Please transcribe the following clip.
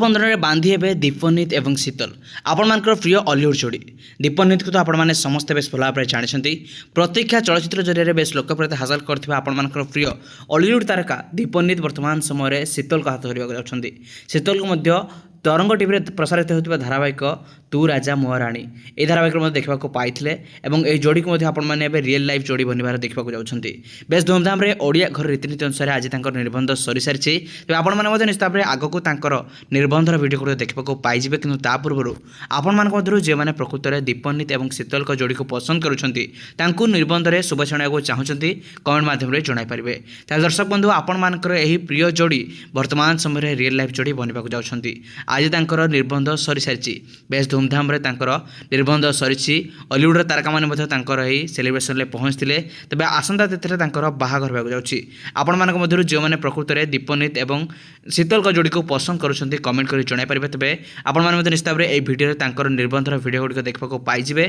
बंधन में बांधी हे दीपनीत एवं शीतल आपण प्रिय हॉलीवुड जोड़ी दीपनीत को तो आपण समस्ते बेस भल भाव जानते प्रतीक्षा चलचित्र जरिए बेस लोकप्रियता हासिल करथिबा आपण प्रिय हॉलीवुड तारका दीपनीत वर्तमान समय शीतल को हाथ धरवा जाउछन्ती। शीतल को मध्य तरंग टीवी प्रसारित होता धारावाहिक तू राजा महाराणी ये धारावाहिक देखा पाई और जोड़ी को आपने रियल लाइफ जोड़ी बनवार देखा जाऊँगी। बेस धूमधाम ओडिया घर रीतिनीति अनुसार आज निबंध सरी सारी तेज आपने निश्चित भाव आगक निबंधर भिड गुड़ देखा पाइबे कि पूर्व आपण जो मैंने प्रकृत में दीपनीत और शीतल जोड़ी को पसंद करुँच निबंध में शुभेच्छा चाहते कमेंट मध्यम जनईपारे। दर्शक बंधु आपण प्रिय जोड़ी वर्तमान समय रियल लाइफ जोड़ी बनवाक जाऊँगी। आज तांकर निबंध सरी सारी बेस धूमधाम निबंध सरी हॉलीवुड तारका मैंने सेलिब्रेशन में पहुँचते तेज आसंता तिथि बाहाघर होगा जाऊँगी। आपण मान जो मैंने प्रकृत में दीपनीत और शीतल जोड़ी को पसंद करुँच कमेंट कर जनईपारे। तेज आपण निश्चित भाव में भिडियो निबंधर भिडियो गुड़िक देखा पाइबे।